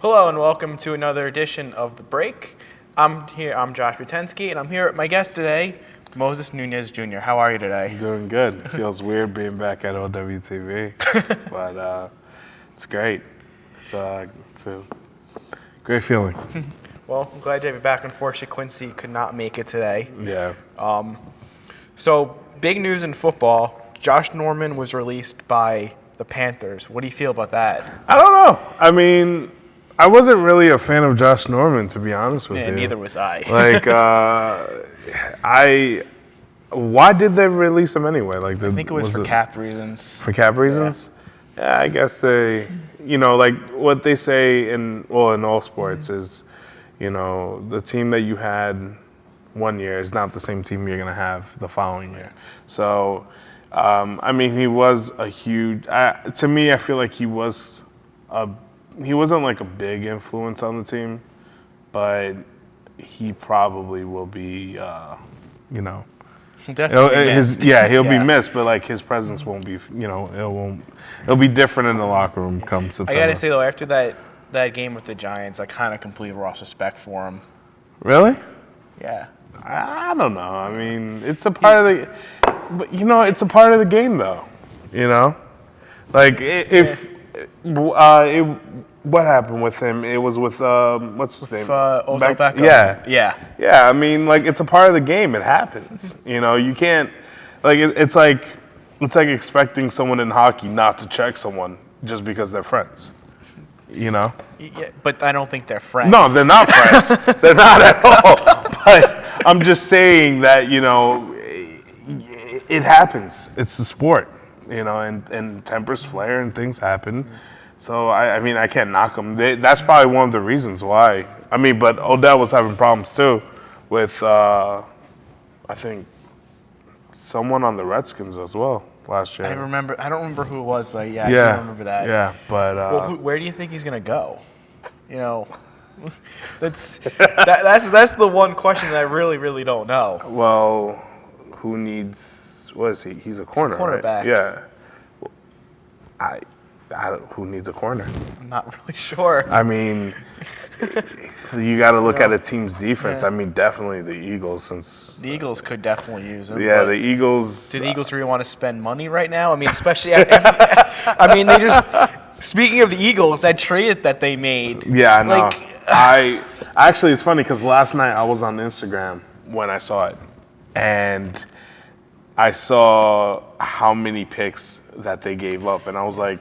Hello and welcome to another edition of The Break. I'm Josh Butensky, and I'm here with my guest today, Moses Nunez Jr. How are you today? Doing good. It feels weird being back at OWTV, but it's great. It's a great feeling. Well, I'm glad to have you back. Unfortunately, Quincy could not make it today. Yeah. So, big news in football. Josh Norman was released by the Panthers. What do you feel about that? I don't know. I mean, I wasn't really a fan of Josh Norman, to be honest with you. Neither was I. Like, why did they release him anyway? Like, I think it was for cap reasons. For cap reasons? Yeah, I guess like what they say in all sports is, the team that you had one year is not the same team you're going to have the following year. So, he was a huge, to me, I feel like he wasn't like a big influence on the team, but he probably will be, he'll be missed, but like his presence won't be, it'll be different in the locker room come September. I gotta say though, after that game with the Giants, I kind of completely lost respect for him. Really? Yeah. I don't know. I mean, it's a part of it's a part of the game though. Like what happened with him? It was with what's his name? Odell Beckham. Yeah. I mean, like it's a part of the game. It happens. You can't it's like expecting someone in hockey not to check someone just because they're friends. Yeah, but I don't think they're friends. No, they're not friends. They're not at all. But I'm just saying that it happens. It's the sport. And tempers flare and things happen. So, I can't knock them. That's probably one of the reasons why. But Odell was having problems too with, I think, someone on the Redskins as well last year. I don't remember who it was, but I do remember that. Yeah, but... where do you think he's going to go? That's the one question that I really, really don't know. Well, who needs... What is he? He's a corner, He's a cornerback. Right? Yeah. Who needs a corner? I'm not really sure. You got to look at a team's defense. Yeah. Definitely the Eagles, since the Eagles could definitely use him. Yeah, the Eagles. Do the Eagles really want to spend money right now? Especially. They just. Speaking of the Eagles, that trade that they made. Yeah, I know. Actually, it's funny because last night I was on Instagram when I saw it, and I saw how many picks that they gave up, and I was like,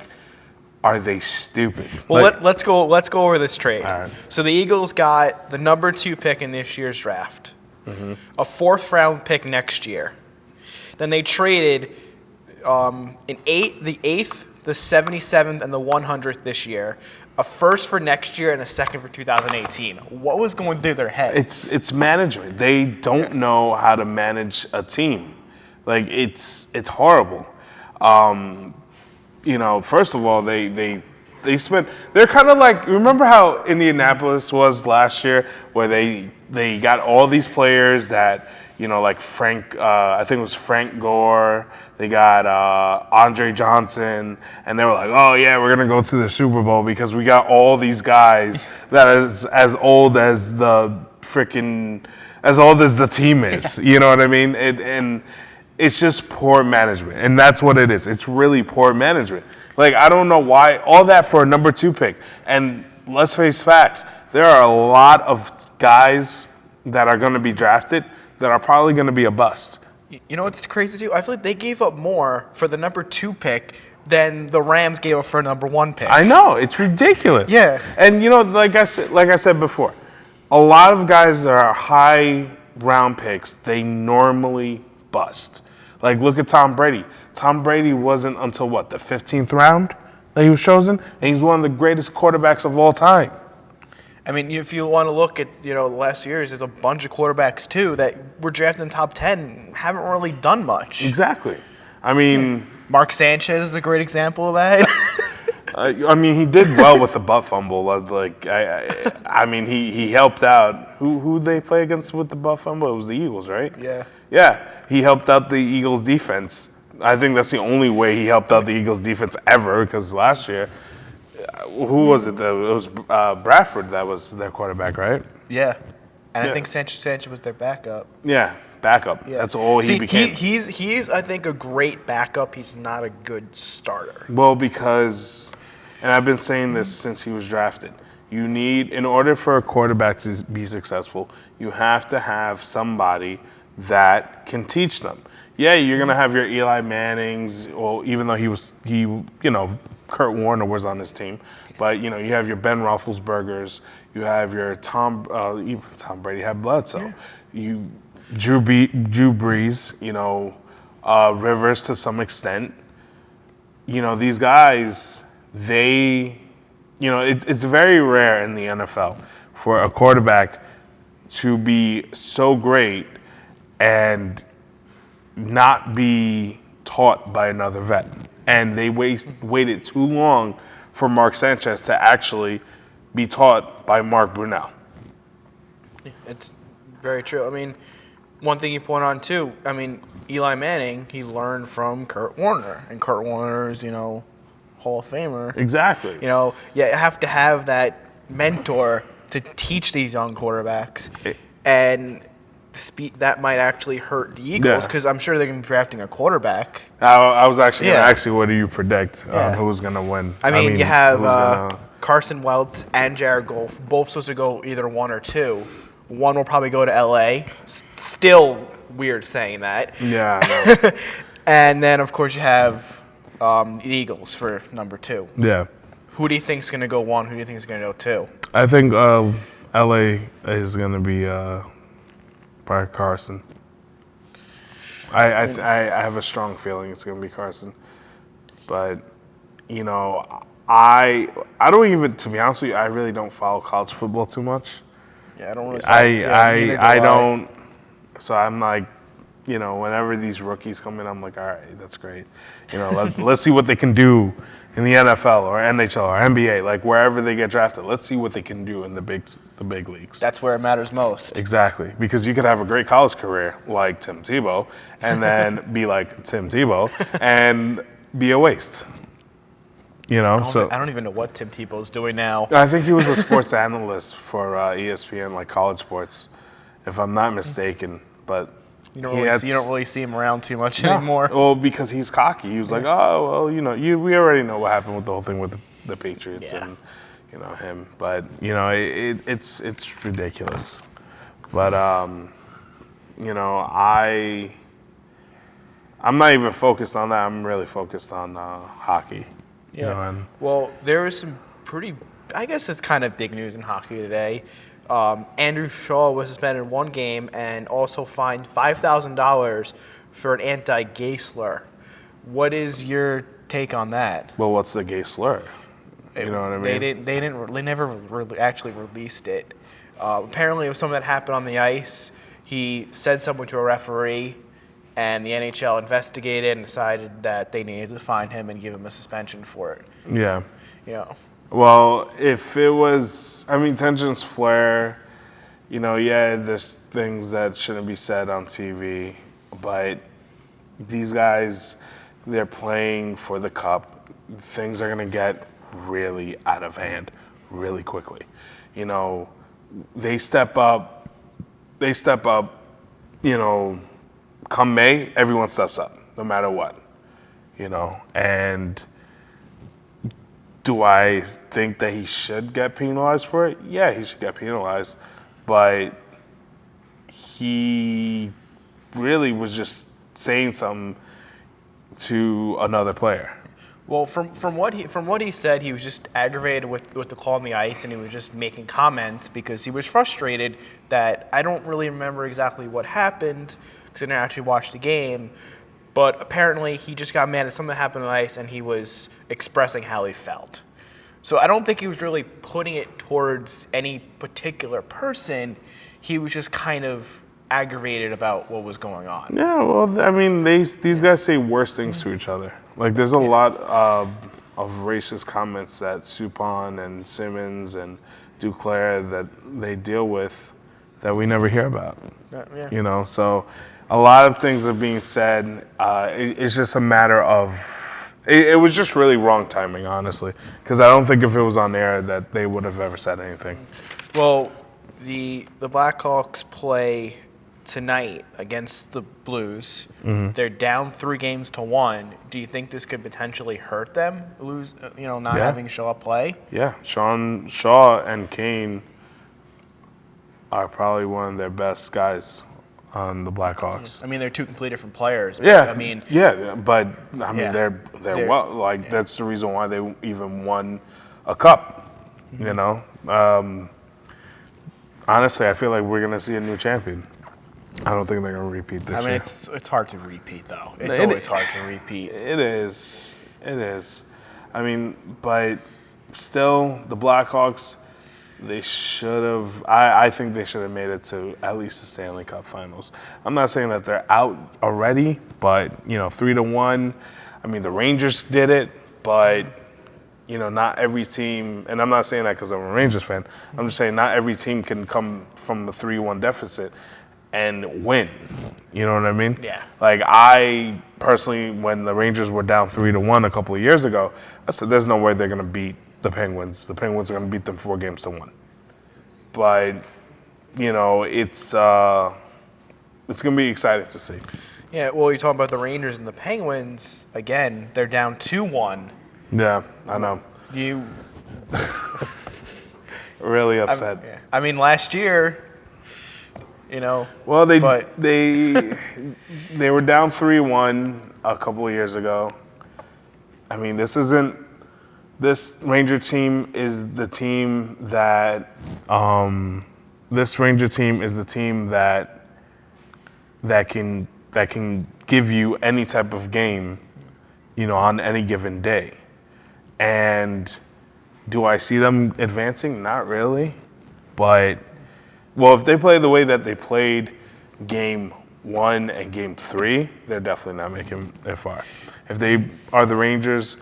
are they stupid? Well, let's go over this trade. All right. So the Eagles got the number 2 pick in this year's draft, a 4th round pick next year. Then they traded the 8th, the 77th, and the 100th this year, a 1st for next year and a 2nd for 2018. What was going through their heads? It's management. They don't know how to manage a team. It's horrible. First of all, they spent. They're kind of like, remember how Indianapolis was last year, where they got all these players that like Frank. I think it was Frank Gore. They got Andre Johnson, and they were like, oh yeah, we're gonna go to the Super Bowl because we got all these guys that is as old as the team is. You know what I mean? And it's just poor management, and that's what it is. It's really poor management. I don't know why all that for a number 2 pick. And let's face facts, there are a lot of guys that are going to be drafted that are probably going to be a bust. You know what's crazy too? I feel like they gave up more for the number 2 pick than the Rams gave up for a number 1 pick. I know, it's ridiculous. Yeah. And like I said before, a lot of guys that are high round picks, they normally bust. Look at Tom Brady. Tom Brady wasn't until the 15th round that he was chosen, and he's one of the greatest quarterbacks of all time. If you want to look at the last years, there's a bunch of quarterbacks too that were drafted in the top 10, haven't really done much. Exactly. Mark Sanchez is a great example of that. He did well with the butt fumble. He helped out. Who they play against with the butt fumble? It was the Eagles, right? Yeah. Yeah, he helped out the Eagles defense. I think that's the only way he helped out the Eagles defense ever, because last year Who was it? It was Bradford that was their quarterback, right? Yeah. And Yeah. I think Sanchez was their backup. Yeah, backup. Yeah. That's all he became. He's I think a great backup. He's not a good starter. Well, because, and I've been saying this since he was drafted, you need, in order for a quarterback to be successful, you have to have somebody that can teach them. Yeah, you're gonna have your Eli Mannings, or even though Kurt Warner was on his team, but you have your Ben Roethlisbergers, you have your even Tom Brady had Bledsoe, Drew Brees, Rivers to some extent. These guys, it's very rare in the NFL for a quarterback to be so great and not be taught by another vet. And they waited too long for Mark Sanchez to actually be taught by Mark Brunell. It's very true. I mean, one thing you point on too, Eli Manning, he learned from Kurt Warner. And Kurt Warner's, Hall of Famer. Exactly. You have to have that mentor to teach these young quarterbacks. And that might actually hurt the Eagles because I'm sure they're going to be drafting a quarterback. I was actually going to ask you, what do you predict on who's going to win? You have Carson Wentz and Jared Goff, both supposed to go either 1 or 2. One will probably go to L.A. Still weird saying that. Yeah, I know. And then, of course, you have the Eagles for number 2. Yeah. Who do you think is going to go 1? Who do you think is going to go 2? I think L.A. is going to be by Carson. I have a strong feeling it's going to be Carson. But, I don't even, to be honest with you, I really don't follow college football too much. Yeah, I don't really. I don't. So I'm like, whenever these rookies come in, I'm like, all right, that's great. Let's see what they can do in the NFL or NHL or NBA, like wherever they get drafted. Let's see what they can do in the big leagues. That's where it matters most. Exactly, because you could have a great college career like Tim Tebow, and then be like Tim Tebow and be a waste. I don't even know what Tim Tebow's doing now. I think he was a sports analyst for ESPN, like college sports, if I'm not mistaken. But you don't really see him around too much anymore. Well, because he's cocky. He was like, oh, well, we already know what happened with the whole thing with the Patriots and him. But it's ridiculous. But I'm not even focused on that. I'm really focused on hockey. Yeah. Well, there was some pretty, I guess it's kind of big news in hockey today. Andrew Shaw was suspended 1 game and also fined $5,000 for an anti-gay slur. What is your take on that? Well, what's the gay slur? You know what I mean? They never actually released it. Apparently, it was something that happened on the ice. He said something to a referee, and the NHL investigated and decided that they needed to fine him and give him a suspension for it. Yeah. Well, if it was, tensions flare, there's things that shouldn't be said on TV, but these guys, they're playing for the cup. Things are going to get really out of hand really quickly. They step up, come May, everyone steps up, no matter what, and do I think that he should get penalized for it? Yeah, he should get penalized, but he really was just saying something to another player. Well, from what he said, he was just aggravated with the call on the ice, and he was just making comments because he was frustrated that I don't really remember exactly what happened because I didn't actually watch the game. But apparently, he just got mad at something that happened on the ice, and he was expressing how he felt. So I don't think he was really putting it towards any particular person. He was just kind of aggravated about what was going on. Yeah, well, these guys say worse things to each other. Like, there's a lot of racist comments that Suppan and Simmons and Duclair that they deal with that we never hear about. Yeah. So a lot of things are being said. It's just a matter of It was just really wrong timing, honestly, because I don't think if it was on air that they would have ever said anything. Well, the Blackhawks play tonight against the Blues. Mm-hmm. They're down 3-1. Do you think this could potentially hurt them? Not Yeah. having Shaw play. Yeah, Shaw and Kane are probably one of their best guys on the Blackhawks. I mean, they're two completely different players. Yeah, I mean, but I mean, Yeah. they're well. Like that's the reason why they even won a cup. Mm-hmm. You know, honestly, I feel like we're gonna see a new champion. I don't think they're gonna repeat this I mean, year. it's hard to repeat though. It's It- always hard to repeat. It is. It is. I mean, but still, the Blackhawks, they should have. I think they should have made it to at least the Stanley Cup Finals. I'm not saying that they're out already, but 3-1. I mean, the Rangers did it, but not every team. And I'm not saying that because I'm a Rangers fan. I'm just saying not every team can come from a 3-1 deficit and win. You know what I mean? Yeah. Like I personally, when the Rangers were down 3-1 a couple of years ago, I said, "There's no way they're gonna beat the Penguins. The Penguins are gonna beat them 4-1." But it's gonna be exciting to see. Yeah, well, you're talking about the Rangers and the Penguins. Again, they're down 2-1. Yeah, I know. You, Really upset. I mean, last year, Well, they But- they were down 3-1 a couple of years ago. I mean, this Ranger team is the team that can give you any type of game, on any given day. And do I see them advancing? Not really. But well, if they play the way that they played game 1 and game 3, they're definitely not making it far. If they are the Rangers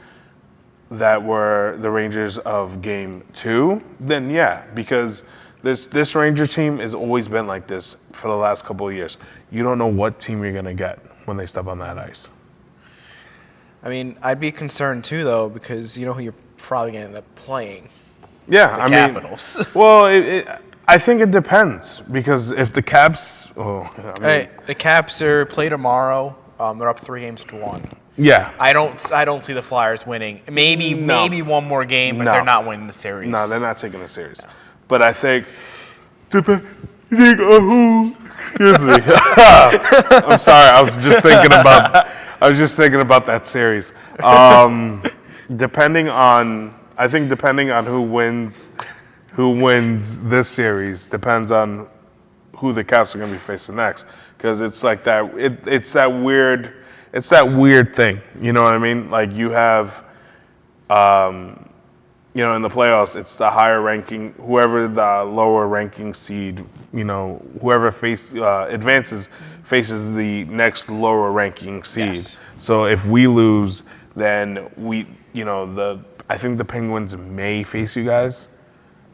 that were the Rangers of game 2, then yeah, because this Ranger team has always been like this for the last couple of years. You don't know what team you're gonna get when they step on that ice. I mean, I'd be concerned too, though, because you know who you're probably going to end up playing. Yeah, The Capitals. Well, I think it depends because if the Caps, Hey, the Caps play tomorrow. They're up 3-1. yeah, I don't see the Flyers winning. Maybe one more game, but No. they're not winning the series. no, they're not taking it serious. But I think, depending on who, excuse me. I'm sorry, I was just thinking about that series. Depending on who wins this series depends on who the Caps are going to be facing next. Because it's like that. It's that weird thing. You know what I mean? Like you have, in the playoffs, it's the higher ranking, whoever the lower ranking seed, whoever advances faces the next lower ranking seed. Yes. So if we lose, then I think the Penguins may face you guys,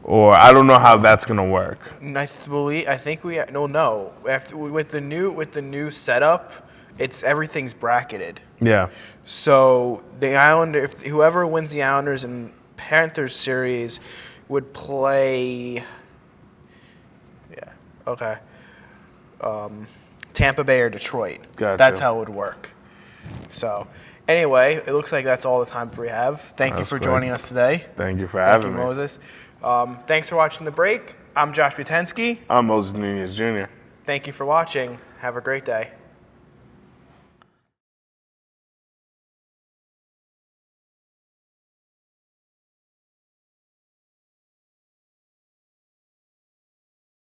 or I don't know how that's gonna work. I think we no. After, with the new setup, everything's bracketed. Yeah, So the Islander, if whoever wins the Islanders and Panthers series would play. Yeah. Okay. Tampa Bay or Detroit. Gotcha. That's how it would work. So, anyway, it looks like that's all the time we have. Thank you That's for great. joining us today. thank you for Thank you, having me. Moses. Thanks for watching The Break. I'm Josh Butensky. I'm Moses Nunez Jr. Thank you for watching. Have a great day.